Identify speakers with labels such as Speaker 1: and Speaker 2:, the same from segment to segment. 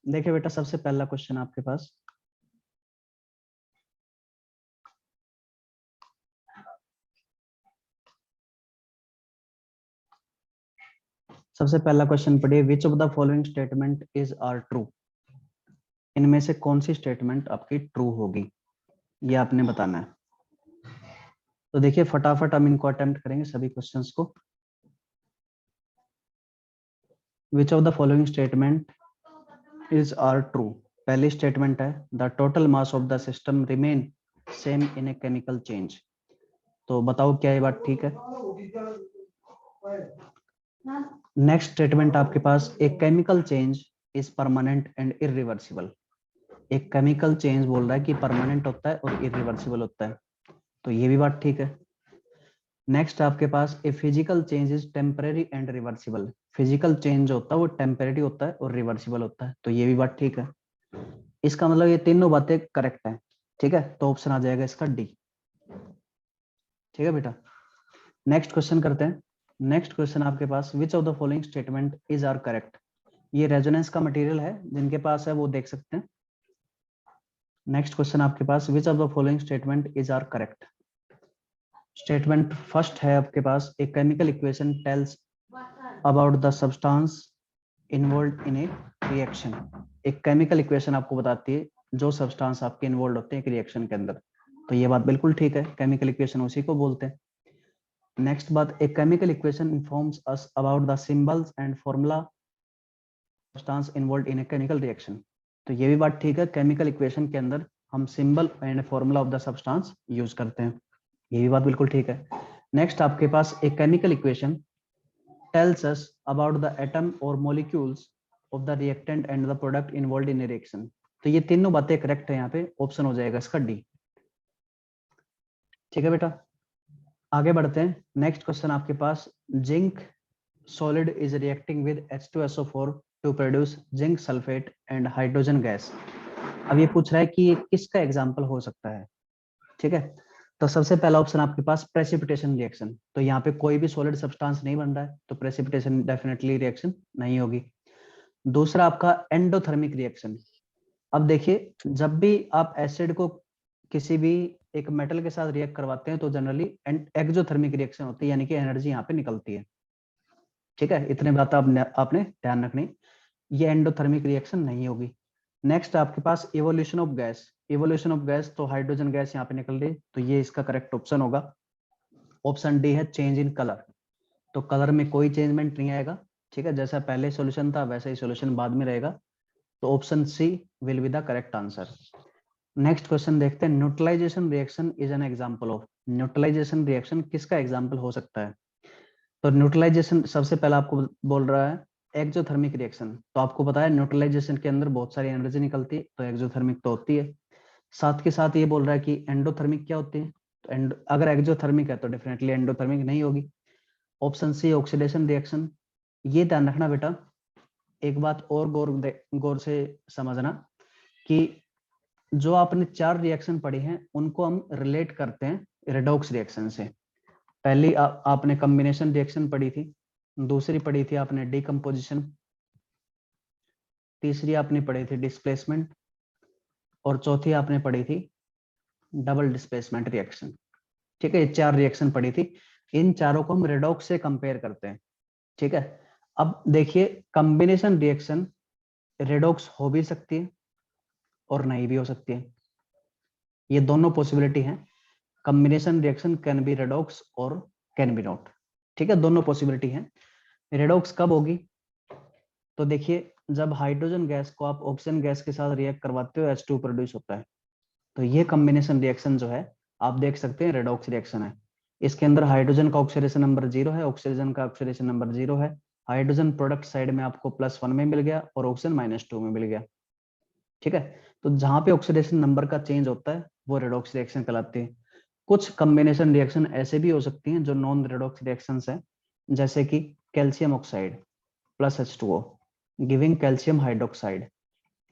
Speaker 1: देखिए बेटा, सबसे पहला क्वेश्चन आपके पास, सबसे पहला क्वेश्चन पढ़िए, which of the following statement is are true. इनमें से कौन सी स्टेटमेंट आपकी ट्रू होगी, ये आपने बताना है। तो देखिए फटाफट हम इनको अटेम्प्ट करेंगे सभी क्वेश्चंस को। Which of the following statement is are true. पहली स्टेटमेंट है the total mass of the system remain same in a chemical change. तो बताओ क्या ये बात ठीक है। नेक्स्ट स्टेटमेंट आपके पास, एक chemical change is permanent and irreversible. एक केमिकल चेंज बोल रहा है कि परमानेंट होता है और इरिवर्सिबल होता है, तो ये भी बात ठीक है। नेक्स्ट आपके पास, a physical change is temporary and reversible. Physical change होता है वो टेम्परेरी होता है और रिवर्सिबल होता है, तो ये भी बात ठीक है। इसका मतलब ये तीनों बातें करेक्ट हैं, ठीक है, तो ऑप्शन आ जाएगा इसका डी। ठीक है बेटा, नेक्स्ट क्वेश्चन करते हैं। नेक्स्ट क्वेश्चन आपके पास, which of the following statement is are correct. ये रेजोनेंस का मटेरियल है, जिनके पास है वो देख सकते हैं। नेक्स्ट क्वेश्चन आपके पास, which of the following statement is are correct. Statement first है आपके पास, a chemical equation tells about the substance involve in a reaction. एक केमिकल इक्वेशन आपको बताती है जो सब्सटेंस आपके इन्वॉल्व होते हैं एक रिएक्शन के अंदर, तो ये बात बिल्कुल ठीक है, केमिकल इक्वेशन उसी को बोलते हैं। नेक्स्ट बात, ए chemical equation informs us about the symbols and formula substance involve in a chemical reaction. तो ये भी बात ठीक है, केमिकल इक्वेशन के अंदर हम symbol and formula of the substance use करते हैं, ये भी बात बिल्कुल ठीक है। नेक्स्ट आपके पास, एक chemical equation tells us about the atom और molecules of the reactant and the product involved in reaction. तो ये तीनों बातें करेक्ट है, यहाँ पे ऑप्शन हो जाएगा इसका डी। ठीक है बेटा, आगे बढ़ते हैं। नेक्स्ट क्वेश्चन आपके पास, zinc solid is reacting with H2SO4 to produce zinc sulphate and hydrogen gas. अब ये पूछ रहा है कि ये किसका एग्जाम्पल हो सकता है। ठीक है, तो सबसे पहला ऑप्शन आपके पास प्रेसिपिटेशन रिएक्शन, तो यहाँ पे कोई भी सॉलिड सब्सटेंस नहीं बन रहा है, तो प्रेसिपिटेशन डेफिनेटली रिएक्शन नहीं होगी। दूसरा आपका एंडोथर्मिक रिएक्शन। अब देखिए, जब भी आप एसिड को किसी भी एक मेटल के साथ रिएक्ट करवाते हैं तो जनरली एक्सोथर्मिक रिएक्शन होती है, यानी कि एनर्जी यहाँ पे निकलती है। ठीक है, इतने बात आपने ध्यान रखनी, ये एंडोथर्मिक रिएक्शन नहीं होगी। नेक्स्ट आपके पास evolution of gas. Evolution of gas, तो हाइड्रोजन गैस यहाँ पे निकल रही है, तो ये इसका करेक्ट ऑप्शन होगा। ऑप्शन डी है चेंज इन कलर, तो कलर में कोई चेंजमेंट नहीं आएगा। ठीक है, जैसा पहले सॉल्यूशन था वैसा ही सॉल्यूशन बाद में रहेगा, तो option C will be the correct answer. Next question देखते हैं, neutralisation reaction is an example of. Neutralisation reaction किसका एग्जांपल हो सकता है। तो न्यूट्रलाइजेशन सबसे पहला आपको बोल रहा है एक्सोथर्मिक रिएक्शन, तो आपको पता है न्यूट्रलाइजेशन के अंदर बहुत सारी एनर्जी निकलती है, तो एक्सोथर्मिक तो होती है। साथ के साथ ये बोल रहा है कि एंडोथर्मिक क्या होती है, तो अगर एक्सोथर्मिक है तो डेफिनेटली एंडोथर्मिक नहीं होगी। Option C oxidation reaction. ये ध्यान रखना बेटा, एक बात और गौर से समझना कि जो आपने 4 रिएक्शन पढ़ी हैं उनको हम रिलेट करते हैं रेडॉक्स रिएक्शन से। पहली आपने कॉम्बिनेशन रिएक्शन पढ़ी थी, दूसरी पढ़ी थी आपने डिकम्पोजिशन, तीसरी आपने पढ़ी थी डिस्प्लेसमेंट, और चौथी आपने पढ़ी थी डबल डिस्प्लेसमेंट रिएक्शन। ठीक है, ये 4 रिएक्शन पढ़ी थी, इन चारों को हम रेडॉक्स से कंपेयर करते हैं। ठीक है, अब देखिए कॉम्बिनेशन रिएक्शन रेडॉक्स हो भी सकती है और नहीं भी हो सकती है, ये दोनों पॉसिबिलिटी हैं। Combination reaction can be redox और कैन बी नॉट। ठीक है, दोनों पॉसिबिलिटी हैं। रेडॉक्स कब होगी, तो देखिए जब हाइड्रोजन गैस को आप ऑक्सीजन गैस के साथ रिएक्ट करवाते हो H2 प्रोड्यूस होता है, तो ये कॉम्बिनेशन रिएक्शन जो है आप देख सकते हैं रेडॉक्स रिएक्शन है। इसके अंदर हाइड्रोजन का ऑक्सीडेशन नंबर 0 है, ऑक्सीजन का ऑक्सीडेशन नंबर 0 है, हाइड्रोजन प्रोडक्ट साइड में आपको +1 में मिल गया और ऑक्सीजन -2 में मिल गया। ठीक है, तो जहां पे ऑक्सीडेशन नंबर का चेंज होता है वो रेडॉक्स रिएक्शन कहलाती है। कुछ कॉम्बिनेशन रिएक्शन ऐसे भी हो सकती हैं जो नॉन रेडॉक्स रिएक्शंस हैं, जैसे कि calcium oxide +H2O giving calcium hydroxide.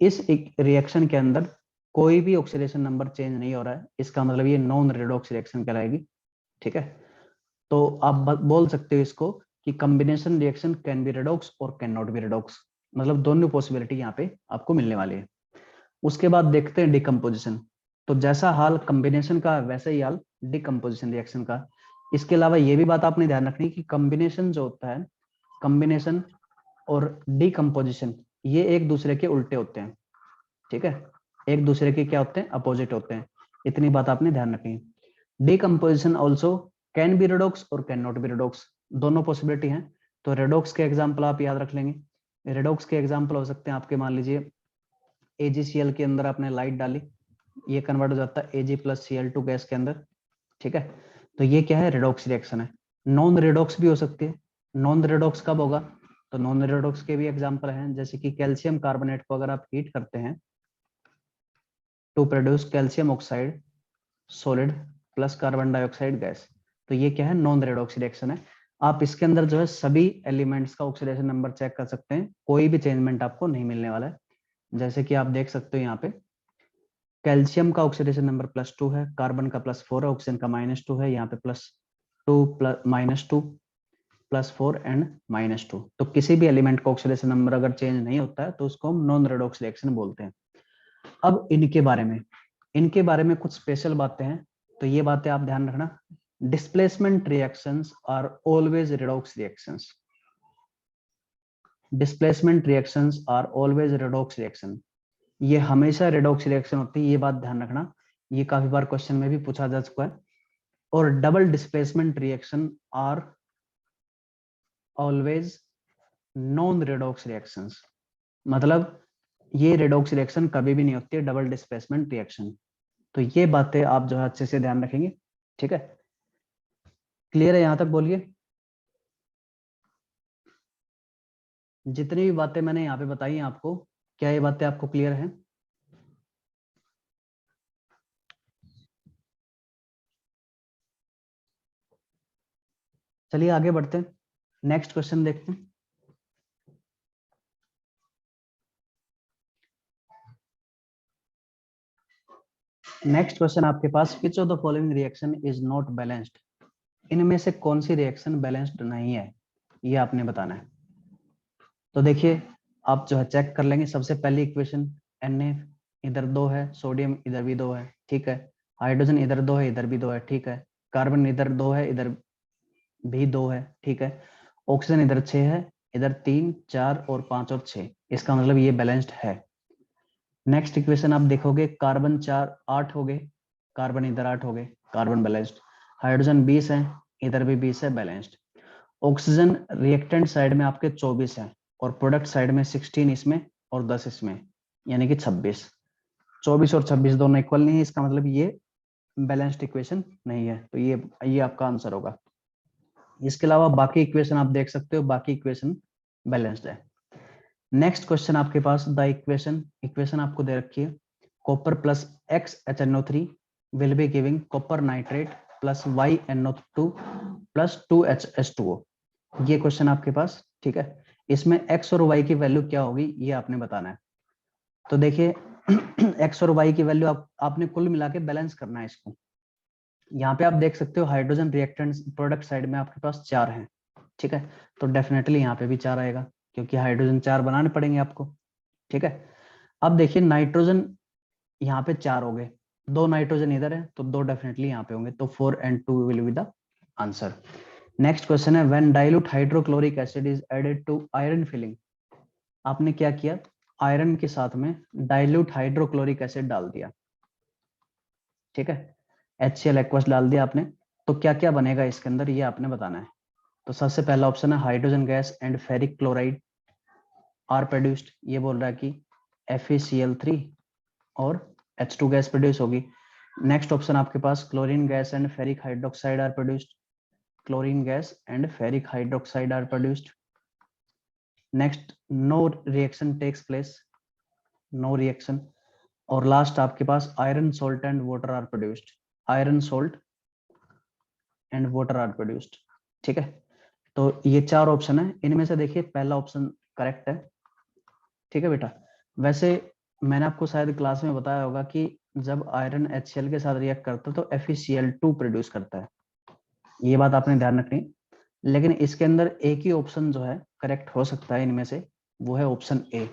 Speaker 1: इस रिएक्शन के अंदर कोई भी ऑक्सीडेशन नंबर चेंज नहीं हो रहा है, इसका मतलब ये नॉन रेडॉक्स रिएक्शन कहलाएगी। ठीक है, तो आप बोल सकते हो इसको कि combination reaction can be redox और कैन नॉट बी रेडॉक्स। मतलब दोनों पॉसिबिलिटी यहाँ पे आपको मिलने वाली है। उसके बाद देखते हैं डिकम्पोजिशन। तो जैसा हाल कॉम्बिनेशन का वैसा ही हाल डिकम्पोजिशन रिएक्शन का। इसके अलावा ये भी बात आपने ध्यान रखनी कि कॉम्बिनेशन जो होता है, कॉम्बिनेशन और डिकम्पोजिशन ये एक दूसरे के उल्टे होते हैं, ठीक है, एक दूसरे के क्या होते हैं, अपोजिट होते हैं। इतनी बात आपने ध्यान रखनी है। Decomposition also can be redox और कैन नॉट बी रेडॉक्स, दोनों पॉसिबिलिटी हैं। तो रेडॉक्स के एग्जाम्पल आप याद रख लेंगे। रेडॉक्स के एग्जाम्पल हो सकते हैं आपके, मान लीजिए AgCl के अंदर आपने लाइट डाली, ये कन्वर्ट हो जाता है Ag प्लस Cl2 गैस के अंदर, ठीक है। तो ये क्या है, रेडॉक्स रिएक्शन है। नॉन रेडॉक्स भी हो सकती है। नॉन रेडॉक्स कब होगा, तो नॉन रेडॉक्स के भी एग्जांपल हैं, जैसे कि कैल्शियम कार्बोनेट को अगर आप हीट करते हैं to produce calcium oxide solid plus carbon dioxide gas, तो ये क्या है, नॉन रेडॉक्स रिएक्शन है। आप इसके अंदर जो है सभी एलिमेंट्स का ऑक्सीडेशन नंबर चेक कर सकते हैं, कोई भी चेंजमेंट आपको नहीं मिलने वाला है। जैसे कि आप देख सकते हो यहाँ पे कैल्शियम का ऑक्सीडेशन नंबर +2 है, कार्बन का +4 है, ऑक्सीजन का -2 है, यहाँ पे +2 -2 +4 एंड -2। तो किसी भी एलिमेंट का ऑक्सीडेशन नंबर अगर चेंज नहीं होता है तो उसको हम नॉन रेडॉक्स रिएक्शन बोलते हैं। अब इनके बारे में कुछ स्पेशल बातें हैं, तो ये बातें आप ध्यान रखना। Displacement reactions are always redox reactions. Displacement reactions are always redox reaction, ये हमेशा रेडॉक्स रिएक्शन होती है, ये बात ध्यान रखना। ये काफी बार क्वेश्चन में भी पूछा जा चुका है। और double displacement reaction are always non redox reactions, मतलब ये रेडॉक्स रिएक्शन कभी भी नहीं होती है डबल डिस्प्लेसमेंट रिएक्शन। तो ये बातें आप जो है अच्छे से ध्यान रखेंगे, ठीक है। क्लियर है, यहां तक बोलिए। जितनी भी बातें मैंने यहाँ पे बताई हैं आपको, क्या ये बातें आपको क्लियर हैं? चलिए आगे बढ़ते हैं, नेक्स्ट क्वेश्चन देखते हैं। नेक्स्ट क्वेश्चन आपके पास, which of the following reaction is not balanced. इनमें से कौन सी रिएक्शन बैलेंस्ड नहीं है, ये आपने बताना है। तो देखिए आप जो है चेक कर लेंगे। सबसे पहली इक्वेशन Na इधर 2 है, सोडियम इधर भी 2 है, ठीक है। हाइड्रोजन इधर 2 है, इधर भी 2 है, ठीक है। कार्बन इधर 2 है, इधर भी 2 है, ठीक है। ऑक्सीजन इधर 6 है, इधर 3 4 और 5 और 6, इसका मतलब ये बैलेंस्ड है। नेक्स्ट इक्वेशन आप देखोगे, कार्बन 4 8 हो गए, कार्बन इधर 8 हो गए, कार्बन बैलेंस्ड। हाइड्रोजन 20 है, इधर भी 20 है, बैलेंस्ड। ऑक्सीजन रिएक्टेंट साइड में आपके 24 है और प्रोडक्ट साइड में 16 इसमें और 10 इसमें, यानी कि 26। 24 और 26 दोनों इक्वल नहीं है, इसका मतलब ये बैलेंस्ड इक्वेशन नहीं है। तो ये आपका आंसर होगा। इसके अलावा बाकी इक्वेशन आप देख सकते हो, बाकी इक्वेशन बैलेंस्ड है। नेक्स्ट क्वेश्चन आपके पास, द इक्वेशन आपको दे रखी है, copper plus XHNO3 will be giving copper nitrate plus YNO2 plus 2HH2O। ये क्वेश्चन आपके पास, ठीक है। इसमें x और y की वैल्यू क्या होगी ये आपने बताना है। तो देखिए x और y की वैल्यू आपने कुल मिला के बैलेंस करना है इसको। यहाँ पे आप देख सकते हो हाइड्रोजन रिएक्टेंट प्रोडक्ट साइड में आपके पास 4 हैं, ठीक है। तो डेफिनेटली यहाँ पे भी 4 आएगा, क्योंकि हाइड्रोजन 4 बनाने पड़ेंगे आपको, ठीक है। अब देखिए नाइट्रोजन यहाँ पे 4 हो गए, 2 नाइट्रोजन इधर है तो 2 डेफिनेटली यहाँ पे होंगे, तो 4 and 2 will be the answer. Next question है, when dilute hydrochloric acid is added to iron filing. आपने क्या किया, आयरन के साथ में डाइल्यूट हाइड्रोक्लोरिक एसिड डाल दिया, ठीक है। HCl एक्वस डाल दिया आपने, तो क्या क्या बनेगा इसके अंदर ये आपने बताना है। तो सबसे पहला ऑप्शन है hydrogen gas and ferric chloride are produced, ये बोल रहा है कि FeCl3 और H2 गैस प्रोड्यूस होगी। नेक्स्ट ऑप्शन आपके पास chlorine gas and ferric hydroxide are produced, chlorine gas and ferric hydroxide are produced. Next no reaction takes place, no reaction. और लास्ट आपके पास iron salt and water are produced, iron salt and water are produced, ठीक है। तो ये 4 option है, इनमें से देखिए पहला ऑप्शन करेक्ट है, ठीक है बेटा। वैसे मैंने आपको शायद क्लास में बताया होगा कि जब आयरन HCl के साथ रिएक्ट करता है तो FeCl2 प्रोड्यूस करता है, ये बात आपने ध्यान रखनी। लेकिन इसके अंदर एक ही ऑप्शन जो है करेक्ट हो सकता है इनमें से, वो है ऑप्शन ए।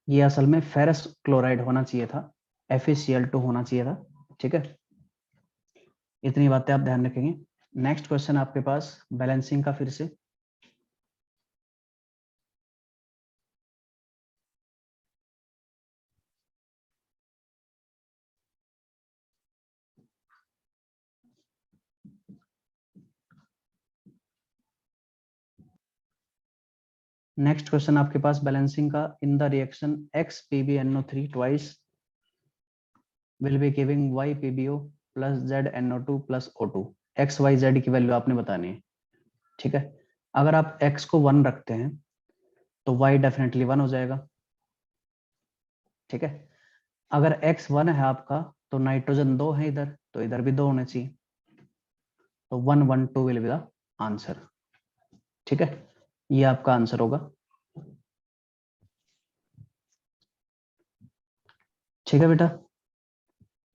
Speaker 1: ये असल में फेरस क्लोराइड होना चाहिए था, FeCl2 होना चाहिए था। ठीक है, इतनी बातें आप ध्यान रखेंगे। नेक्स्ट क्वेश्चन आपके पास बैलेंसिंग का फिर से। नेक्स्ट क्वेश्चन आपके पास बैलेंसिंग का, in the reaction XPbNO3 twice will be giving YPbO plus ZNO2 plus O2। X Y Z की वैल्यू आपने बतानी है। ठीक है, अगर आप x को 1 रखते हैं तो y डेफिनेटली 1 हो जाएगा। ठीक है, अगर x 1 है आपका तो नाइट्रोजन 2 है इधर, तो इधर भी 2 होने चाहिए, तो 1 1 2 विल बी द आंसर। ठीक है, ये आपका आंसर होगा। ठीक है बेटा,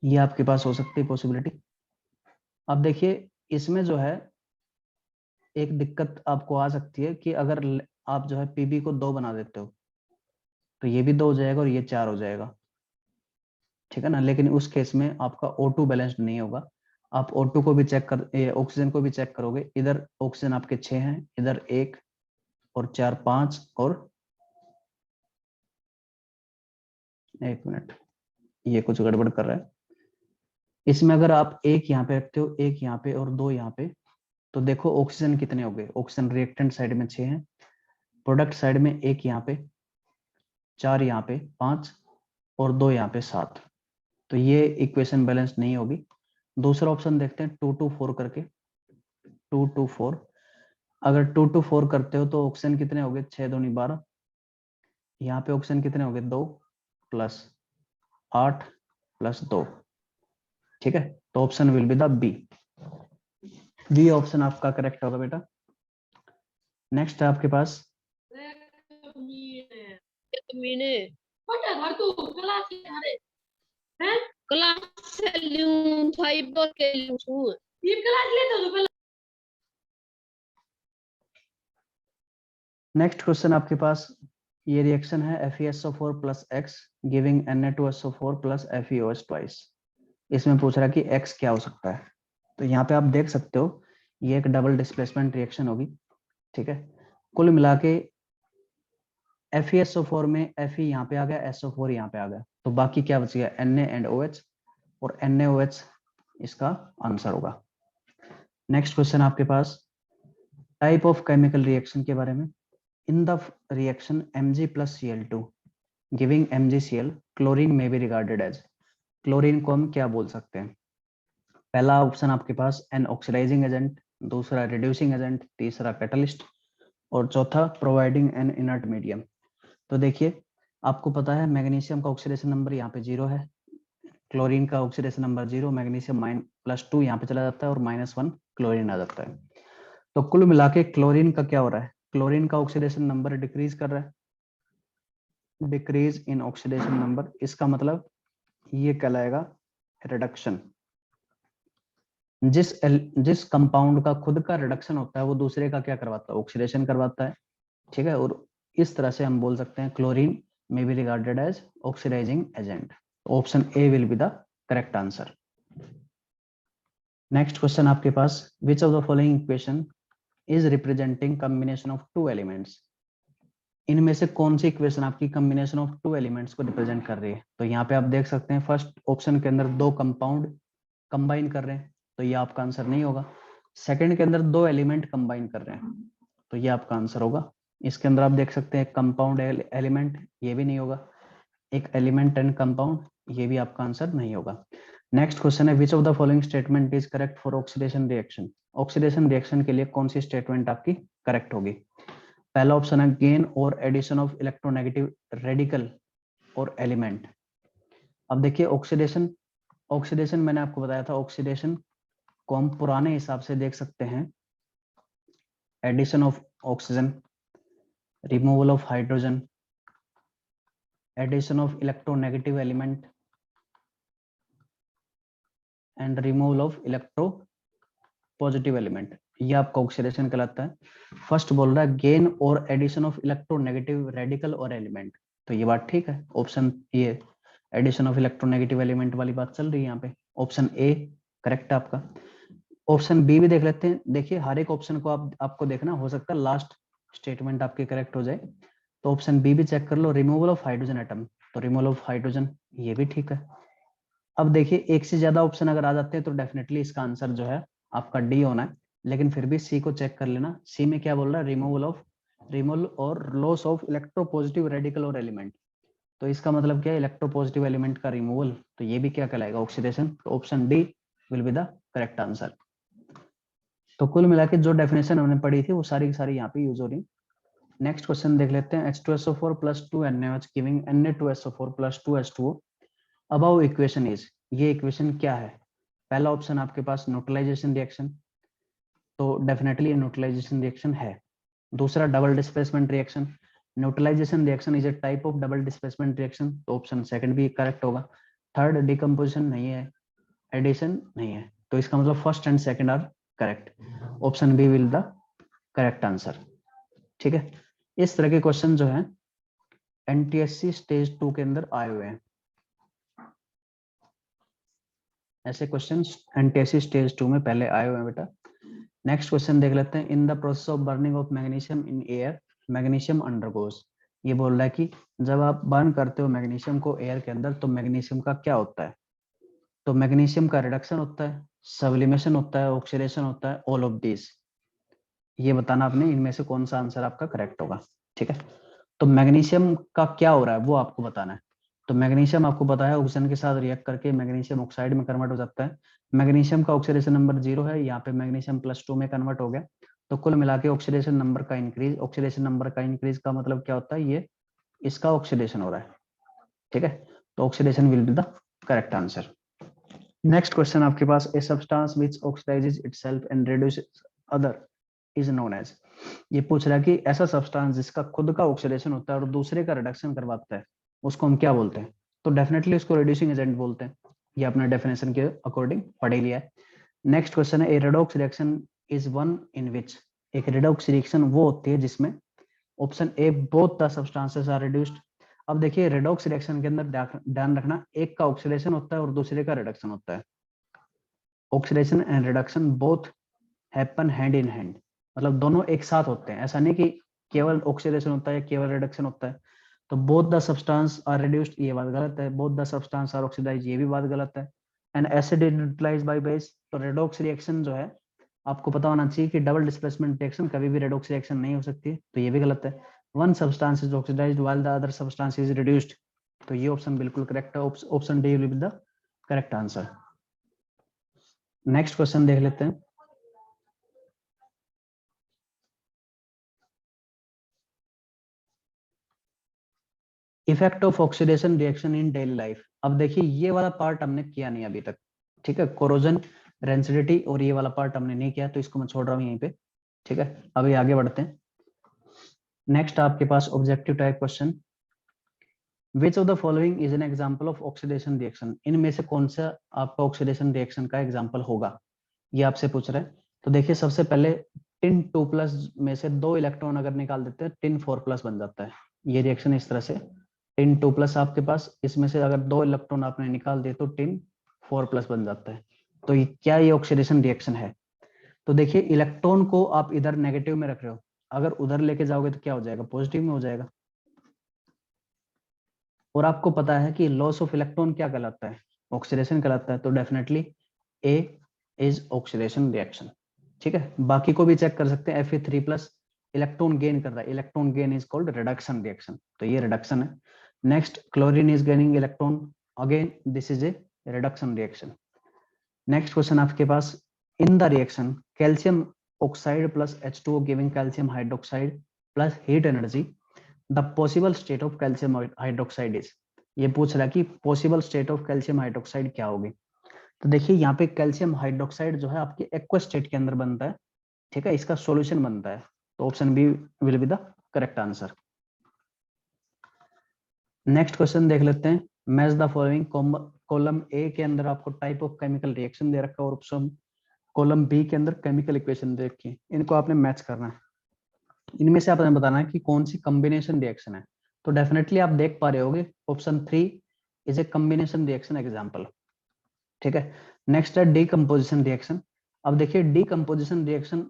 Speaker 1: ये आपके पास हो सकती है पॉसिबिलिटी। अब देखिए, इसमें जो है एक दिक्कत आपको आ सकती है कि अगर आप जो है पीबी को 2 बना देते हो तो ये भी 2 हो जाएगा और ये 4 हो जाएगा। ठीक है ना, लेकिन उस केस में आपका O2 बैलेंस्ड नहीं होगा। आप O2 को भी चेक कर, ऑक्सीजन को भी चेक करोगे, इधर ऑक्सीजन आपके 6 हैं, इधर 1 और 4 5 और 1 मिनट, ये कुछ गड़बड़ कर रहा है। इसमें अगर आप एक यहाँ पे रखते हो, एक यहाँ पे और 2 यहाँ पे, तो देखो ऑक्सीजन कितने हो गए। ऑक्सीजन रिएक्टेंट साइड में 6 हैं, प्रोडक्ट साइड में 1 यहाँ पे, 4 यहाँ पे, 5 और 2 यहाँ पे 7। तो ये इक्वेशन बैलेंस नहीं होगी। दूसरा ऑप्शन देखते हैं 2 2 4 करके, 2 2 4। अगर 2 2 4 करते हो तो ऑक्सीजन कितने हो गए, 6 दूनी 12। यहाँ पे ऑक्सीजन कितने हो गए, 2 प्लस 8 प्लस 2। ठीक है, तो option will be the B. B option आपका करेक्ट होगा बेटा। नेक्स्ट है आपके पास नेक्स्ट क्वेश्चन आपके पास, ये रिएक्शन है FeSO4 plus X giving Na2SO4 plus FeOH twice. इसमें पूछ रहा है कि X क्या हो सकता है। तो यहाँ पे आप देख सकते हो ये एक डबल डिस्प्लेसमेंट रिएक्शन होगी। ठीक है, कुल मिला के FeSO4 में Fe यहाँ पे आ गया, SO4 यहाँ पे आ गया, तो बाकी क्या बच गया, Na एंड OH, और NaOH इसका आंसर होगा। नेक्स्ट क्वेश्चन आपके पास टाइप ऑफ केमिकल रिएक्शन के बारे में। इन the reaction Mg plus Cl2 giving MgCl chlorine में बी रिगार्डेड एज। क्लोरीन को हम क्या बोल सकते हैं। पहला ऑप्शन आपके पास एन ऑक्सीडाइजिंग एजेंट, दूसरा रिड्यूसिंग एजेंट, तीसरा कैटलिस्ट और चौथा प्रोवाइडिंग एन इनर्ट मीडियम। तो देखिए, आपको पता है मैग्नीशियम का ऑक्सीडेशन नंबर यहाँ पे 0 है, क्लोरीन का ऑक्सीडेशन नंबर 0, मैग्नीशियम +2 यहाँ पे चला जाता है और -1 क्लोरीन आ जाता है। तो कुल मिला के क्लोरीन का क्या हो रहा है, क्लोरीन का ऑक्सीडेशन नंबर डिक्रीज कर रहा है, डिक्रीज इन ऑक्सीडेशन नंबर। इसका मतलब ये कहलाएगा रिडक्शन। जिस कंपाउंड का खुद का रिडक्शन होता है वो दूसरे का क्या करवाता है, ऑक्सीडेशन करवाता है। ठीक है, और इस तरह से हम बोल सकते हैं chlorine may be regarded as oxidizing agent. Option A will be the correct answer. Next question आपके पास, which of the following equation is representing combination of 2 elements. इनमें से कौन सी इक्वेशन आपकी कॉम्बिनेशन ऑफ 2 एलिमेंट्स को रिप्रेजेंट कर रही है। तो यहाँ पे आप देख सकते हैं फर्स्ट ऑप्शन के अंदर 2 कंपाउंड कंबाइन कर रहे हैं, तो ये आपका आंसर नहीं होगा। सेकंड के अंदर 2 एलिमेंट कंबाइन कर रहे हैं, तो ये आपका आंसर होगा। इसके अंदर आप देख सकते हैं कंपाउंड एलिमेंट, ये भी नहीं होगा। एक एलिमेंट एंड कंपाउंड, ये भी आपका आंसर नहीं होगा। नेक्स्ट क्वेश्चन है, विच of the following statement is correct for oxidation reaction. Oxidation reaction के लिए कौन सी स्टेटमेंट आपकी करेक्ट होगी। पहला ऑप्शन है गेन और एडिशन ऑफ इलेक्ट्रोनेगेटिव रेडिकल और एलिमेंट। अब देखिए ऑक्सीडेशन, ऑक्सीडेशन मैंने आपको बताया था, ऑक्सीडेशन को हम पुराने हिसाब से देख सकते हैं, addition of oxygen, removal of hydrogen, addition of electronegative element and removal of electropositive element, ये आपका ऑक्सीडेशन कहलाता है। फर्स्ट बोल रहा है गेन और एडिशन ऑफ इलेक्ट्रोनेगेटिव रेडिकल और एलिमेंट, तो ये बात ठीक है। ऑप्शन ये एडिशन ऑफ इलेक्ट्रोनेगेटिव एलिमेंट वाली बात चल रही है यहाँ पे, ऑप्शन ए करेक्ट है आपका। ऑप्शन बी भी देख लेते हैं। देखिए हर एक ऑप्शन को आपको देखना, हो सकता है लास्ट स्टेटमेंट आपके करेक्ट हो जाए। तो ऑप्शन बी भी चेक कर लो, रिमूवल ऑफ हाइड्रोजन एटम, तो रिमूवल ऑफ हाइड्रोजन ये भी ठीक है। अब देखिए एक से ज्यादा ऑप्शन अगर आ जाते हैं तो डेफिनेटली इसका आंसर जो है आपका डी होना है, लेकिन फिर भी सी को चेक कर लेना। सी में क्या बोल रहा है, रिमूवल और लॉस ऑफ इलेक्ट्रोपॉजिटिव रेडिकल और एलिमेंट, तो इसका मतलब क्या है, इलेक्ट्रोपॉजिटिव एलिमेंट का रिमूवल, तो ये भी क्या कहलाएगा, ऑक्सीडेशन। तो option D will be the correct answer. तो कुल मिला के जो डेफिनेशन हमने पढ़ी थी वो सारी की सारी यहाँ पे यूज हो रही। नेक्स्ट क्वेश्चन देख लेते हैं। H2SO4 plus 2 NaOH giving Na2SO4 plus 2 H2O above equation is, ये इक्वेशन क्या है। पहला ऑप्शन आपके पास न्यूट्रलाइजेशन रिएक्शन, तो डेफिनेटली न्यूट्रलाइजेशन रिएक्शन है। दूसरा double displacement reaction, neutralisation reaction is a type of double displacement reaction, तो ऑप्शन सेकंड भी करेक्ट होगा। थर्ड डिकम्पोजिशन नहीं है, एडिशन नहीं है, तो इसका मतलब first and second are correct, option B will the correct answer. ठीक है, इस तरह के क्वेश्चन जो है एनटीएससी स्टेज 2 के अंदर आए हुए हैं। ऐसे क्वेश्चन एनटीएससी स्टेज 2 में पहले आए हुए हैं बेटा। नेक्स्ट क्वेश्चन देख लेते हैं। In the process of burning of magnesium in air magnesium undergoes, ये बोल रहा है कि जब आप बर्न करते हो मैग्नीशियम को एयर के अंदर तो मैग्नीशियम का क्या होता है। तो मैग्नीशियम का रिडक्शन होता है, सब्लिमेशन होता है, ऑक्सीडेशन होता है, ऑल ऑफ दिस। ये बताना आपने इनमें से कौन सा आंसर आपका करेक्ट होगा। ठीक है, तो मैग्नीशियम का क्या हो रहा है वो आपको बताना है। तो मैग्नीशियम आपको पता है ऑक्सीजन के साथ रिएक्ट करके मैग्नीशियम ऑक्साइड में कन्वर्ट हो जाता है। मैग्नीशियम का ऑक्सीडेशन नंबर 0 है, यहाँ पे मैग्नीशियम +2 में कन्वर्ट हो गया। तो कुल मिला के ऑक्सीडेशन नंबर का इंक्रीज, ऑक्सीडेशन नंबर का इंक्रीज का मतलब क्या होता है, ये इसका ऑक्सीडेशन हो रहा है। ठीक है, तो oxidation will be the correct answer. Next question आपके पास, a substance which oxidizes itself and reduces other is known as, ये पूछ रहा है कि ऐसा सब्सटेंस जिसका खुद का ऑक्सीडेशन होता है और दूसरे का रिडक्शन करवाता है उसको हम क्या बोलते हैं। तो डेफिनेटली उसको रिड्यूसिंग एजेंट बोलते हैं, ये अपने डेफिनेशन के अकॉर्डिंग पढ़ ही लिया है। नेक्स्ट क्वेश्चन है, a redox reaction is one in which, एक रेडॉक्स रिएक्शन वो होती है जिसमें option A both the substances are reduced. अब देखिए रेडॉक्स रिएक्शन के अंदर ध्यान रखना, एक का ऑक्सीडेशन होता है और दूसरे का रिडक्शन होता है। Oxidation and reduction both happen hand in hand, मतलब दोनों एक साथ होते हैं, ऐसा नहीं कि केवल ऑक्सीडेशन होता है केवल रिडक्शन होता है। तो both the substance are reduced, ये बात गलत है। Both the substance are oxidise, ये भी बात गलत है। And acid neutralised by base, तो रेडॉक्स रिएक्शन जो है आपको पता होना चाहिए कि डबल डिस्प्लेसमेंट रिएक्शन कभी भी रेडॉक्स रिएक्शन नहीं हो सकती, तो ये भी गलत है। One substance is oxidised while the other substance is reduced, तो ये ऑप्शन बिल्कुल करेक्ट है, option D will be the correct answer. Next question देख लेते हैं। Effect of oxidation reaction in daily life, अब देखिए ये वाला पार्ट हमने किया नहीं अभी तक। ठीक है, कोरोजन रेंसिडिटी और ये वाला पार्ट हमने नहीं किया, तो इसको मैं छोड़ रहा हूँ यहीं पे। ठीक है, अभी आगे बढ़ते हैं। नेक्स्ट आपके पास objective type question, which of the following is an example of oxidation reaction, इनमें से कौन सा आपका ऑक्सीडेशन रिएक्शन का एग्जांपल होगा, ये आपसे पूछ रहे हैं। तो देखिए सबसे पहले टिन 2+ में से 2 इलेक्ट्रॉन अगर निकाल देते हैं टिन 4+ बन जाता है। ये रिएक्शन इस तरह से, टिन 2+ आपके पास, इसमें से अगर 2 इलेक्ट्रॉन आपने निकाल दिए तो टिन 4+ बन जाता है। तो क्या ये ऑक्सीडेशन रिएक्शन है। तो देखिए इलेक्ट्रॉन को आप इधर नेगेटिव में रख रहे हो, अगर उधर लेके जाओगे तो क्या हो जाएगा, पॉजिटिव में हो जाएगा। और आपको पता है कि लॉस ऑफ इलेक्ट्रॉन क्या कहलाता है, ऑक्सीडेशन कहलाता है। तो definitely A is oxidation reaction. ठीक है, बाकी को भी चेक कर सकते हैं। Fe3+ इलेक्ट्रॉन गेन कर रहा है, electron gain is called reduction reaction, तो ये रिडक्शन है। Next chlorine is gaining electron, again this is a reduction reaction. Next question आपके पास, in the reaction calcium oxide plus H2O giving calcium hydroxide plus heat energy, the possible state of calcium hydroxide is, ये पूछ रहा है कि possible state of calcium hydroxide क्या होगी। तो देखिए यहाँ पे कैल्शियम हाइड्रोक्साइड जो है आपके एक्वा स्टेट के अंदर बनता है। ठीक है, इसका सॉल्यूशन बनता है, तो option B will be the correct answer. Next question देख लेते हैं। Match the following, column A के अंदर आपको टाइप ऑफ केमिकल रिएक्शन दे रखा है और ऑप्शन कॉलम बी के अंदर केमिकल इक्वेशन देख के इनको आपने मैच करना है। इनमें से आपने बताना है कि कौन सी कॉम्बिनेशन रिएक्शन है। तो डेफिनेटली आप देख पा रहे होगे option 3 is a combination reaction example. ठीक है, नेक्स्ट है डीकंपोजिशन रिएक्शन। अब देखिए डीकंपोजिशन रिएक्शन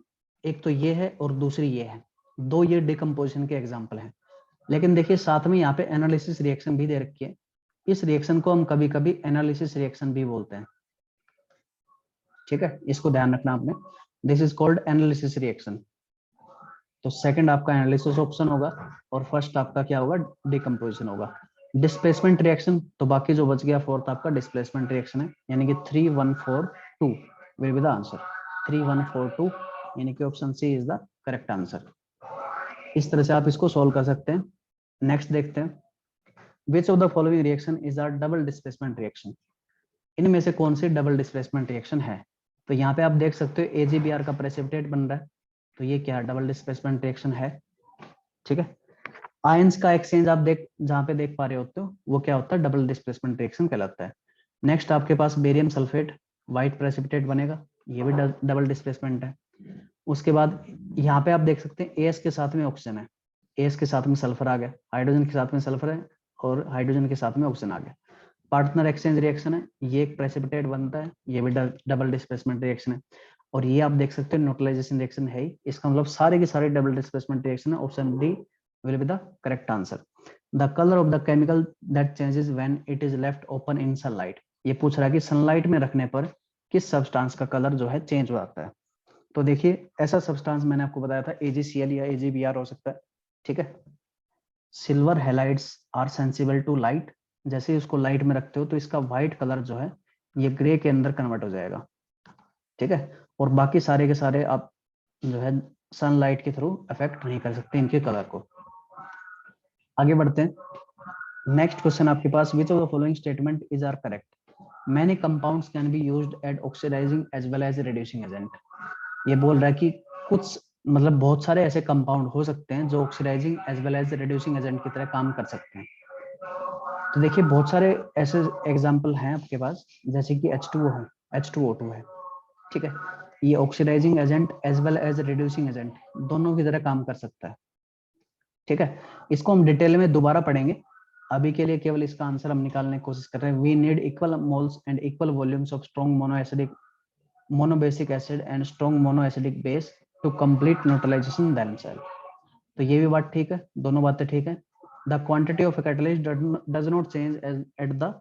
Speaker 1: एक तो ये है और दूसरी ये है, दो ये डीकंपोजिशन के एग्जांपल हैं। लेकिन देखिए साथ में यहाँ पे एनालिसिस रिएक्शन भी दे रखी है। इस रिएक्शन को हम कभी कभी एनालिसिस रिएक्शन भी बोलते हैं। ठीक है, इसको ध्यान रखना आपने, this is called analysis reaction. तो सेकंड आपका एनालिसिस ऑप्शन होगा और फर्स्ट आपका क्या होगा, डिकम्पोजिशन होगा। डिस्प्लेसमेंट रिएक्शन, तो बाकी जो बच गया फोर्थ आपका डिस्प्लेसमेंट रिएक्शन है, यानी कि 3142 विल बी द आंसर। 3142 यानी कि option C is the correct answer. इस तरह से आप इसको सोल्व कर सकते हैं। नेक्स्ट देखते हैं, विच of the following reaction is a double displacement reaction. इनमें से कौन सी डबल डिस्प्लेसमेंट रिएक्शन है। तो यहाँ पे आप देख सकते हो AgBr का प्रेसिपिटेट बन रहा है, तो ये क्या है, डबल डिस्प्लेसमेंट रिएक्शन है। ठीक है, आयंस का एक्सचेंज आप देख जहां पे देख पा रहे होते हो वो क्या होता है, डबल डिस्प्लेसमेंट रिएक्शन कहलाता है। नेक्स्ट आपके पास बेरियम सल्फेट व्हाइट प्रेसिपिटेट बनेगा, ये भी डबल डिस्प्लेसमेंट है। उसके बाद यहाँ पे आप देख सकते हैं एस के साथ में ऑक्सीजन है, एस के साथ में सल्फर आ गया, हाइड्रोजन के साथ में सल्फर है और हाइड्रोजन के साथ में ऑक्सीजन आ गया। पार्टनर एक्सचेंज रिएक्शन है, ये एक प्रेसिपिटेट बनता है, ये भी डबल डिस्प्लेसमेंट रिएक्शन है। और ये आप देख सकते हैं न्यूट्रलाइजेशन रिएक्शन है ही, इसका मतलब सारे के सारे डबल डिस्प्लेसमेंट रिएक्शन है। Option D will be the correct answer. The colour of the chemical that changes when it is left open in sunlight. ये पूछ रहा है कि सनलाइट में रखने पर किस सब्सटेंस का कलर जो है चेंज हो जाता है। तो देखिए ऐसा सब्सटेंस मैंने आपको बताया था AgCl या AgBr हो सकता है। ठीक है, silver halides are sensible to light, जैसे ही उसको लाइट में रखते हो तो इसका व्हाइट कलर जो है ये ग्रे के अंदर कन्वर्ट हो जाएगा। ठीक है, और बाकी सारे के सारे आप जो है सनलाइट के थ्रू अफेक्ट नहीं कर सकते इनके कलर को। आगे बढ़ते हैं। नेक्स्ट क्वेश्चन आपके पास, which of the following statement is are correct. Many compounds can be used at oxidizing as well as reducing agent. ये बोल रहा है कि कुछ मतलब बहुत सारे ऐसे कंपाउंड हो सकते हैं जो oxidising as well as reducing agent की तरह काम कर सकते हैं। तो देखिए बहुत सारे ऐसे एग्जाम्पल हैं आपके पास, जैसे कि H2O है, H2O2 है। ठीक है, ये oxidising agent as well as reducing agent दोनों की तरह काम कर सकता है। ठीक है, इसको हम डिटेल में दोबारा पढ़ेंगे, अभी के लिए केवल इसका आंसर हम निकालने की कोशिश कर रहे हैं। We need equal moles and equal volumes of strong monoacidic monobasic acid and strong monoacidic base to complete neutralization themselves. तो ये भी बात ठीक है, दोनों बातें ठीक है। The quantity of a catalyst does not change at the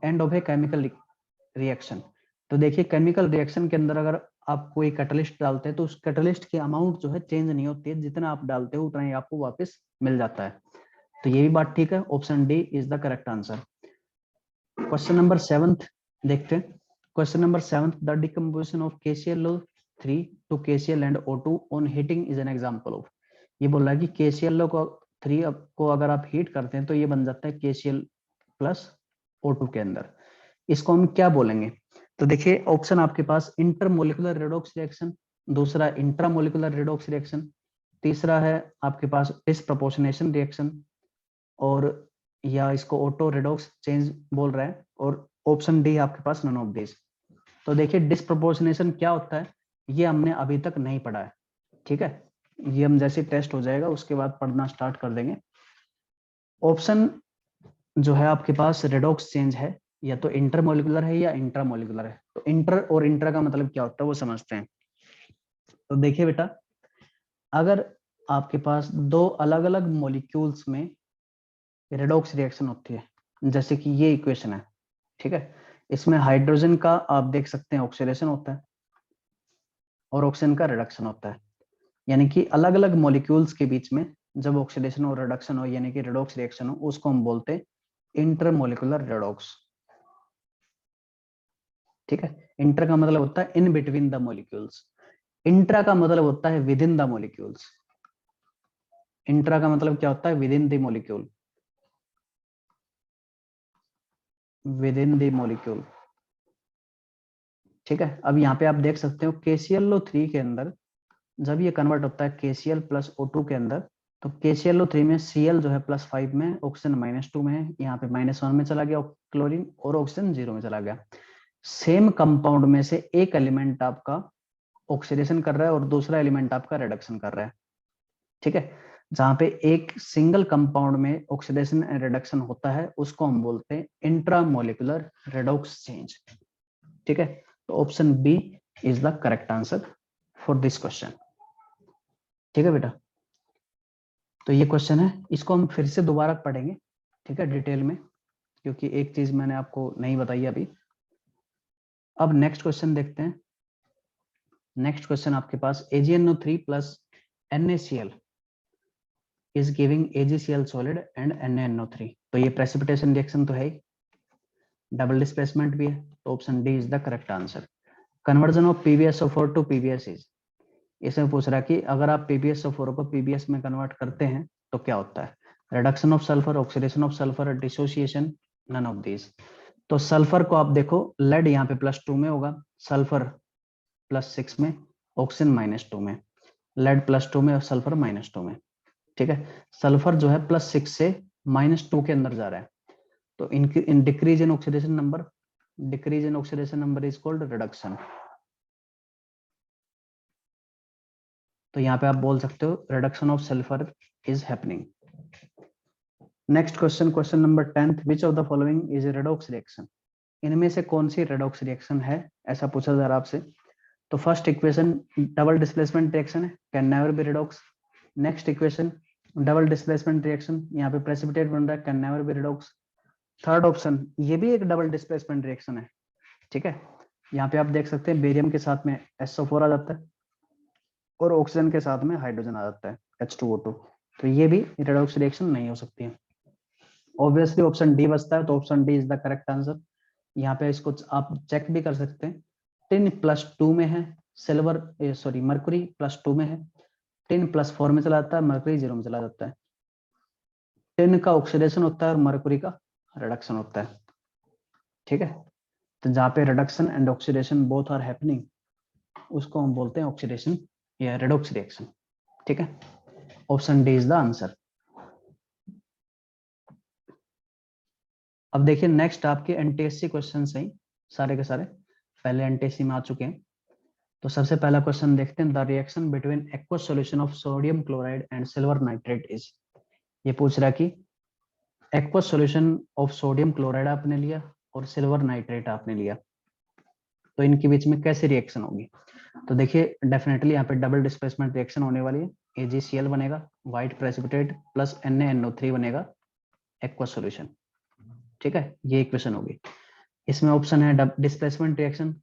Speaker 1: end of a chemical reaction. तो देखिए केमिकल रिएक्शन के अंदर अगर आप कोई कैटलिस्ट डालते हैं तो उस कैटलिस्ट की अमाउंट जो है चेंज नहीं होती है, जितना आप डालते हो उतना ही आपको वापस मिल जाता है। तो ये भी बात ठीक है, option D is the correct answer. Question number 7 देखते हैं। Question number 7, the decomposition of KClO3 to KCl and O2 on heating is an example of. ये बोल रहा है कि KClO3 को अगर आप हीट करते हैं तो ये बन जाता है KCl प्लस O2 के अंदर। इसको हम क्या बोलेंगे। तो देखिए ऑप्शन आपके पास इंटरमोलिकुलर रेडॉक्स रिएक्शन, दूसरा इंट्रामोलिकुलर रेडॉक्स रिएक्शन, तीसरा है आपके पास डिसप्रपोर्शनेशन रिएक्शन, और या इसको ऑटो रेडॉक्स चेंज बोल रहा है, और ऑप्शन डी आपके पास नन ऑफ दिस। तो देखिए डिसप्रपोर्शनेशन क्या होता है ये हमने अभी तक नहीं पढ़ा है। ठीक है, ये हम जैसे टेस्ट हो जाएगा उसके बाद पढ़ना स्टार्ट कर देंगे। ऑप्शन जो है आपके पास रेडॉक्स चेंज है, या तो इंटरमोलिकुलर है या इंट्रामोलिकुलर है। तो इंटर और इंट्रा का मतलब क्या होता है वो समझते हैं। तो देखिए बेटा, अगर आपके पास दो अलग अलग मॉलिक्यूल्स में रेडॉक्स रिएक्शन होती है, जैसे कि ये इक्वेशन है, ठीक है, इसमें हाइड्रोजन का आप देख सकते हैं ऑक्सीडेशन होता है और ऑक्सीजन का रिडक्शन होता है, यानी कि अलग अलग मॉलिक्यूल्स के बीच में जब ऑक्सीडेशन और रिडक्शन हो यानी कि रेडॉक्स रिएक्शन हो, उसको हम बोलते हैं इंटरमोलिकुलर रेडॉक्स। ठीक है, इंटर का मतलब होता है in between the molecules, intra का मतलब होता है with in the molecules. Intra का मतलब क्या होता है, with in the molecule, with in the molecule. ठीक है, अब यहाँ पे आप देख सकते हो KClO3 के अंदर जब ये कन्वर्ट होता है KCl प्लस O2 के अंदर, तो KClO3 में Cl जो है +5 में, ऑक्सीजन -2 में है, यहाँ पे -1 में चला गया क्लोरीन, और ऑक्सीजन 0 में चला गया। सेम कंपाउंड में से एक एलिमेंट आपका ऑक्सीडेशन कर रहा है और दूसरा एलिमेंट आपका रिडक्शन कर रहा है, ठीक है। जहां पे एक सिंगल कंपाउंड में ऑक्सीडेशन एंड रिडक्शन होता है उसको हम बोलते हैं इंट्रामोलिकुलर रेडॉक्स चेंज, ठीक है। तो option B is the correct answer for this question, ठीक है बेटा। तो ये क्वेश्चन है, इसको हम फिर से दोबारा पढ़ेंगे, ठीक है, डिटेल में, क्योंकि एक चीज मैंने आपको नहीं बताई अभी। अब नेक्स्ट क्वेश्चन देखते हैं। नेक्स्ट क्वेश्चन आपके पास AgNO3 plus NaCl is giving AgCl solid and NaNO3, तो ये प्रेसिपिटेशन रिएक्शन तो है ही, डबल डिस्प्लेसमेंट भी है, तो option D is the correct answer. Conversion of PbSO4 to PbS is, इसमें पूछ रहा है कि अगर आप PbSO4 को PbS में कन्वर्ट करते हैं तो क्या होता है, reduction of sulphur, oxidation of sulphur, dissociation, none of these. तो सल्फर को आप देखो, लेड यहाँ पे +2 में होगा, सल्फर +6 में, ऑक्सीजन -2 में, लेड +2 में और सल्फर -2 में, ठीक है। सल्फर जो है +6 से -2 के अंदर जा रहा है, तो in decrease in oxidation number, decrease in oxidation number is called reduction. तो यहाँ पे आप बोल सकते हो reduction of sulphur is happening. Next question, question number 10th, which of the following is redox reaction, इनमें से कौन सी रेडॉक्स रिएक्शन है, ऐसा पूछा जा रहा है आपसे। तो first equation double displacement reaction है, can never be redox. Next equation double displacement reaction, यहाँ पे प्रेसिपिटेट बन रहा है, कैन नेवर बी रिडॉक्स। थर्ड ऑप्शन ये भी एक डबल डिस्प्लेसमेंट रिएक्शन है, ठीक है। यहाँ पे आप देख सकते हैं बेरियम के साथ में SO4 आ जाता है और ऑक्सीजन के साथ में हाइड्रोजन आ जाता है H2O2, तो ये भी रेडॉक्स रिएक्शन नहीं हो सकती है। ऑब्वियसली ऑप्शन डी बचता है, तो option D is the correct answer. यहाँ पे इसको आप चेक भी कर सकते हैं, टिन +2 में है, सिल्वर सॉरी मरकुरी +2 में है, टिन +4 में चला जाता है, मरकुरी 0 में चला जाता है। टिन का ऑक्सीडेशन होता है और मरकुरी का रिडक्शन होता है, ठीक है। तो जहाँ पे reduction and oxidation both are happening उसको हम बोलते हैं ऑक्सीडेशन या रेडॉक्स रिएक्शन, ठीक है। Option D is the answer. अब देखिए नेक्स्ट आपके NTSC क्वेश्चन हैं सारे के सारे, पहले NTSC में आ चुके हैं। तो सबसे पहला क्वेश्चन देखते हैं, the reaction between aqueous solution of sodium chloride and silver nitrate is, ये पूछ रहा है कि aqueous solution of sodium chloride आपने लिया और सिल्वर नाइट्रेट आपने लिया, तो इनके बीच में कैसी रिएक्शन होगी। तो देखिए डेफिनेटली यहाँ पे डबल डिस्प्लेसमेंट रिएक्शन होने वाली है, AgCl बनेगा व्हाइट प्रेसिपिटेट प्लस NaNO3 बनेगा एक्वस सॉल्यूशन, ठीक है। ये इक्वेशन होगी। इसमें ऑप्शन है डिस्प्लेसमेंट रिएक्शन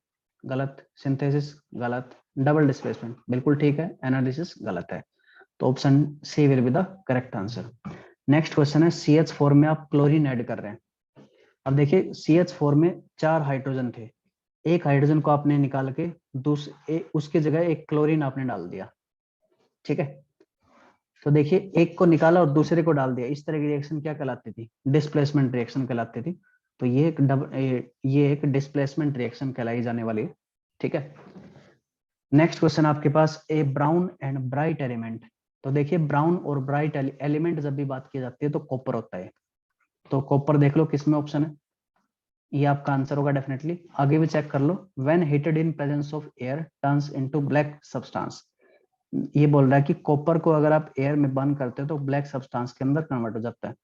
Speaker 1: गलत, सिंथेसिस गलत, डबल डिस्प्लेसमेंट बिल्कुल ठीक है, एनालिसिस गलत है, तो option C will be the correct answer. Next question है, CH4 में आप क्लोरीन ऐड कर रहे हैं। अब देखिए CH4 में 4 हाइड्रोजन थे, एक हाइड्रोजन को आपने निकाल के उसके जगह एक क्लोरीन आपने डाल दिया, ठीक है। तो देखिए एक को निकाला और दूसरे को डाल दिया, इस तरह की रिएक्शन क्या कहलाती थी, डिस्प्लेसमेंट रिएक्शन कहलाती थी। तो ये एक डिस्प्लेसमेंट रिएक्शन कहलाई जाने वाली है, ठीक है। नेक्स्ट क्वेश्चन आपके पास, ए ब्राउन एंड ब्राइट एलिमेंट। तो देखिए ब्राउन और ब्राइट एलिमेंट जब भी बात की जाती है तो कॉपर होता है, तो कॉपर देख लो किसमें ऑप्शन है, ये आपका आंसर होगा डेफिनेटली। आगे भी चेक कर लो, when heated in presence of air turns into black substance, ये बोल रहा है कि कॉपर को अगर आप एयर में बर्न करते हो तो ब्लैक सब्सटेंस के अंदर कन्वर्ट हो जाता है,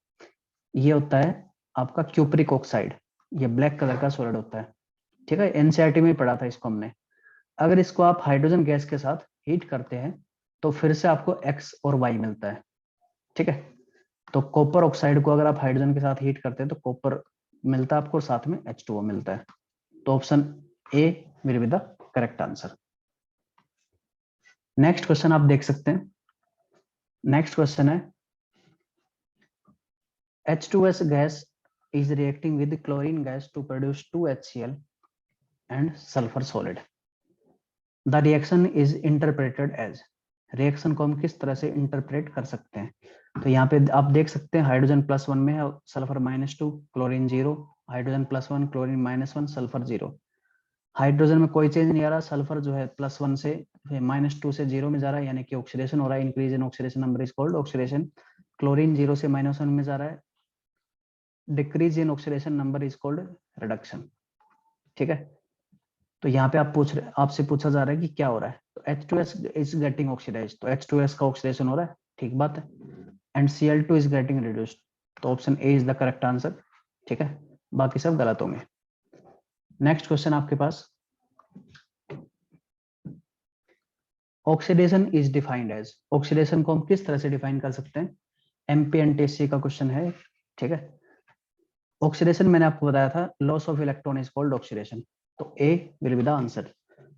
Speaker 1: ये होता है आपका क्यूप्रिक ऑक्साइड, ये ब्लैक कलर का सॉलिड होता है, ठीक है। NCERT में पढ़ा था इसको हमने। अगर इसको आप हाइड्रोजन गैस के साथ हीट करते हैं तो फिर से आपको X और Y मिलता है, ठीक है। तो कॉपर ऑक्साइड को अगर आप हाइड्रोजन के साथ हीट करते हैं तो कॉपर मिलता है आपको, साथ में H2O मिलता है, तो option A will be the correct answer. Next question आप देख सकते हैं, नेक्स्ट क्वेश्चन है, H2S gas is reacting with chlorine gas to produce 2HCl and sulfur solid. The reaction is interpreted as, reaction को हम किस तरह से इंटरप्रेट कर सकते हैं। तो यहाँ पे आप देख सकते हैं हाइड्रोजन +1 में है, sulphur -2, chlorine 0, hydrogen +1, chlorine -1, sulphur 0। Hydrogen में कोई चेंज नहीं आ रहा, सल्फर जो है +1 से -2 से 0 में जा रहा है, यानी कि ऑक्सीडेशन हो रहा है, increase in oxidation number is called oxidation. Chlorine 0 से -1 में जा रहा है, decrease in oxidation number is called reduction, ठीक है। तो यहाँ पे आपसे पूछा जा रहा है कि क्या हो रहा है, तो H2S is getting oxidized, तो H2S का ऑक्सीडेशन हो रहा है, ठीक बात है, and Cl2 is getting reduced, तो option A is the correct answer, ठीक है, बाकी सब गलत होंगे। नेक्स्ट क्वेश्चन आपके पास, oxidation is defined as, oxidation को हम किस तरह से डिफाइन कर सकते हैं, एमपीएनटीएससी का क्वेश्चन है, ठीक है। ऑक्सीडेशन मैंने आपको बताया था, loss of electron is called oxidation, तो A will be the answer.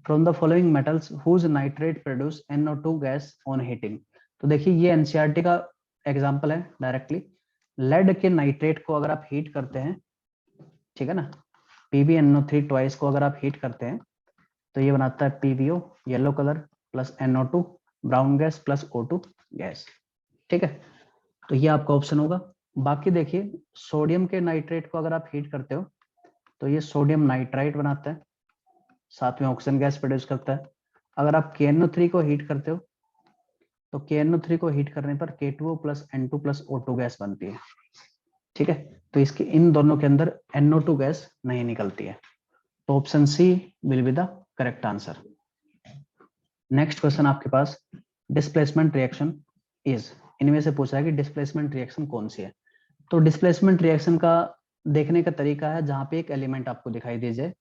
Speaker 1: From the following metals whose nitrate produce NO2 gas on heating, तो देखिए ये एनसीईआरटी का एग्जांपल है डायरेक्टली। लेड के नाइट्रेट को अगर आप हीट करते हैं, ठीक है ना, PbNO3 ट्वाइस को अगर आप हीट करते हैं तो ये बनाता है PbO yellow colour plus NO2 brown gas plus O2 gas, ठीक है, तो ये आपका ऑप्शन होगा। बाकी देखिए सोडियम के नाइट्रेट को अगर आप हीट करते हो तो ये सोडियम नाइट्राइट बनाता है, साथ में ऑक्सीजन गैस प्रोड्यूस करता है। अगर आप KNO3 को हीट करते हो तो KNO3 को हीट करने पर K2O plus N2 plus O2 gas बनती है, ठीक है, तो इसके इन दोनों के अंदर NO2 गैस नहीं निकलती है, तो option C will be the correct answer. Next question आपके पास, डिस्प्लेसमेंट रिएक्शन इज, इनमें से पूछा है कि डिस्प्लेसमेंट रिएक्शन कौन सी है। तो डिस्प्लेसमेंट रिएक्शन का देखने का तरीका है जहां पे एक एलिमेंट आपको दिखाई दे जाए,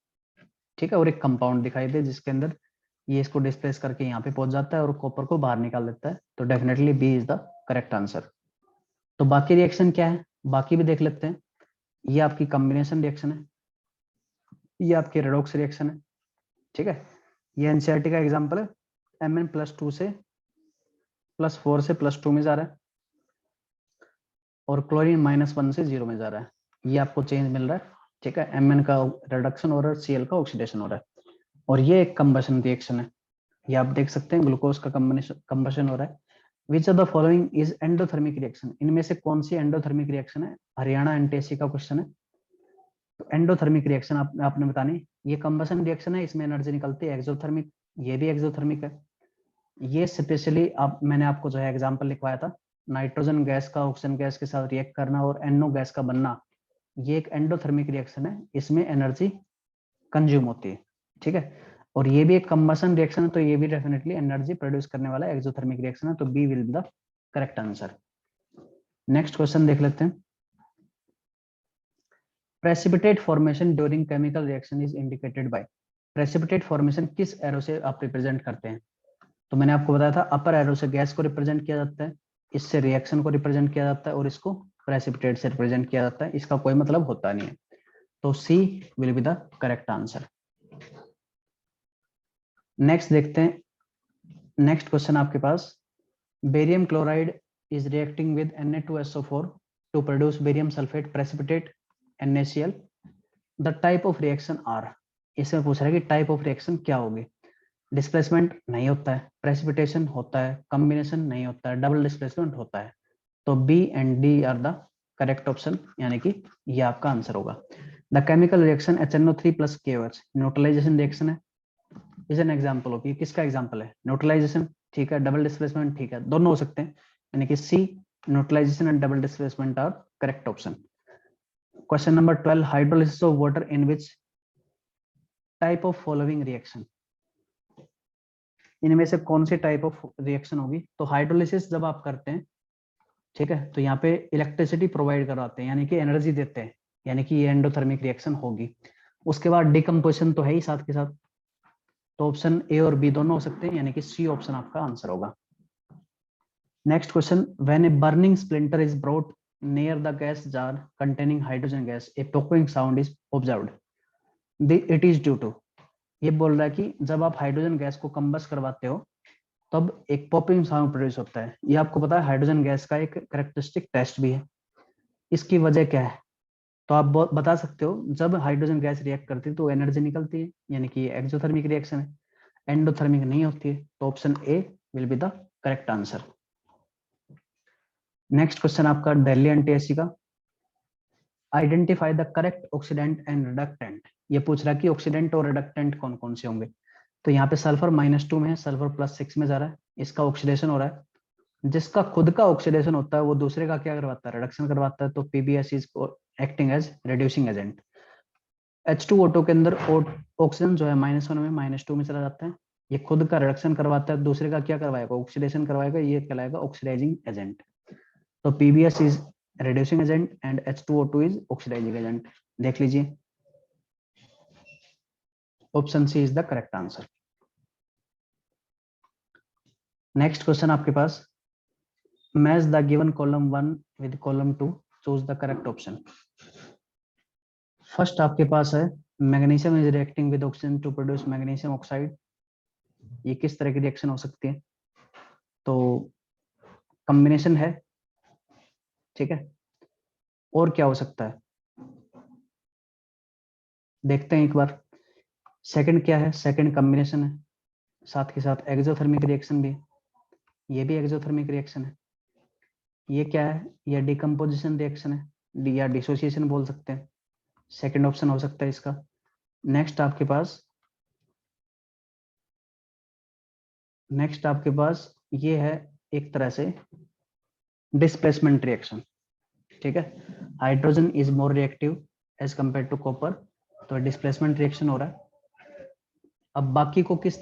Speaker 1: ठीक है, और एक कंपाउंड दिखाई दे जिसके अंदर ये इसको डिस्प्लेस करके यहाँ पे पहुंच जाता है और कॉपर को बाहर निकाल देता है, तो definitely be is the correct answer. तो बाकी रिएक्शन क्या है, बाकी भी देख लेते हैं। ये आपकी कॉम्बिनेशन रिएक्शन है, ये आपकी रेडॉक्स रिएक्शन है, ठीक है, ये एनसीईआरटी का एग्जांपल है, Mn+2 से +4 से +2 में जा रहा है और क्लोरीन -1 से 0 में जा रहा है, ये आपको चेंज मिल रहा है, ठीक है, Mn का रिडक्शन हो रहा है, Cl का ऑक्सीडेशन हो रहा है, और ये एक कंबशन रिएक्शन है, ये आप देख सकते हैं ग्लूकोज का कंबशन हो रहा है। विच of the following is endothermic reaction, इनमें से कौन सी एंडोथर्मिक रिएक्शन है, हरियाणा एनटीएससी का क्वेश्चन है। तो एंडोथर्मिक रिएक्शन आपने बतानी, ये कंबशन रिएक्शन है, इसमें एनर्जी निकलती है, एक्सोथर्मिक, ये भी एक्सोथर्मिक है। ये स्पेशली मैंने आपको जो है एग्जांपल लिखवाया था, नाइट्रोजन गैस का ऑक्सीजन गैस के साथ रिएक्ट करना और NO गैस का बनना, ये एक एंडोथर्मिक रिएक्शन है, इसमें एनर्जी कंज्यूम होती है, ठीक है, और ये भी एक कंबशन रिएक्शन है, तो ये भी डेफिनेटली एनर्जी प्रोड्यूस करने वाला एक्सोथर्मिक रिएक्शन है, तो B will be the correct answer. Next question देख लेते हैं, precipitate formation during chemical reaction is indicated by, precipitate formation किस एरो से आप रिप्रेजेंट करते हैं। तो मैंने आपको बताया था अपर एरो से गैस को रिप्रेजेंट किया जाता है, इससे रिएक्शन को रिप्रेजेंट किया जाता है और इसको प्रेसिपिटेट से रिप्रेजेंट किया जाता है, इसका कोई मतलब होता नहीं है, तो C will be the correct answer. Next देखते हैं, नेक्स्ट क्वेश्चन आपके पास, barium chloride is reacting with Na2SO4 to produce barium sulphate precipitate NaCl, the type of reaction are, इसमें पूछ रहा है कि टाइप ऑफ रिएक्शन क्या होगी। डिस्प्लेसमेंट नहीं होता है, प्रेसिपिटेशन होता है, कॉम्बिनेशन नहीं होता है, डबल डिस्प्लेसमेंट होता है, तो B and D are the correct option, यानी कि ये आपका आंसर होगा। The chemical reaction HNO3 + KOH neutralisation reaction है, इज एन एग्जांपल ऑफ, ये किसका एग्जांपल है, न्यूट्रलाइजेशन, ठीक है, डबल डिस्प्लेसमेंट, ठीक है, दोनों हो सकते हैं, यानी कि C neutralization and double displacement are correct option. Question number 12, hydrolysis of water in which type of following reaction, इनमें से कौन सी टाइप ऑफ रिएक्शन होगी। तो हाइड्रोलिसिस जब आप करते हैं, ठीक है, तो यहाँ पे इलेक्ट्रिसिटी प्रोवाइड करवाते हैं, यानी कि एनर्जी देते हैं, यानी कि ये एंडोथर्मिक रिएक्शन होगी। उसके बाद डिकम्पोजिशन तो है ही साथ के साथ, तो ऑप्शन ए और बी दोनों हो सकते हैं, यानी कि सी ऑप्शन आपका आंसर होगा। Next question, when a burning splinter is brought near the gas jar containing hydrogen gas a popping sound is observed, it is due to, ये बोल रहा है कि जब आप हाइड्रोजन गैस को कंबस करवाते हो तब एक पॉपिंग साउंड प्रोड्यूस होता है। ये आपको पता है हाइड्रोजन गैस का एक कैरेक्टरिस्टिक टेस्ट भी है, इसकी वजह क्या है, तो आप बता सकते हो, जब हाइड्रोजन गैस रिएक्ट करती है तो एनर्जी निकलती है, यानी कि ये एक्सोथर्मिक रिएक्शन है, एंडोथर्मिक नहीं होती है, तो option A will be the correct answer. Next question आपका दिल्ली एनटीएससी का, identify the correct oxidant and reductant, ये पूछ रहा है कि ऑक्सीडेंट और रिडक्टेंट कौन कौन से होंगे। तो यहाँ पे सल्फर -2 में है, सल्फर +6 में जा रहा है, इसका ऑक्सीडेशन हो रहा है, जिसका खुद का ऑक्सीडेशन होता है वो दूसरे का क्या करवाता है, रिडक्शन करवाता है, तो PbS is acting as reducing agent. H2O2 के अंदर ऑक्सीजन जो है -1 में -2 में चला जाता है, ये खुद का रिडक्शन करवाता है, दूसरे का क्या करवाएगा, ऑक्सीडेशन करवाएगा, ये कहलाएगा ऑक्सीडाइजिंग एजेंट। तो PBS is reducing agent and H2O2 is oxidizing agent. देख लीजिए, option C is the correct answer. Next question आपके पास, match the given column 1 with column 2, choose the correct option. First आपके पास है magnesium is reacting with oxygen to produce magnesium oxide. ये किस तरह की रिएक्शन हो सकती है, तो कॉम्बिनेशन है, ठीक है। और क्या हो सकता है, देखते हैं एक बार। सेकंड क्या है, सेकंड कॉम्बिनेशन है, साथ के साथ एक्सोथर्मिक रिएक्शन भी, ये भी एक्सोथर्मिक रिएक्शन है। ये क्या है, ये डिकम्पोजिशन रिएक्शन है या डिसोसिएशन बोल सकते हैं, सेकंड ऑप्शन हो सकता है इसका। नेक्स्ट आपके पास ये है एक तरह से डिस्प्लेसमेंट रिएक्शन, ठीक है। Hydrogen is more reactive as compare to copper, तो डिस्प्लेसमेंट रिएक्शन हो रहा है। अब बाकी को किस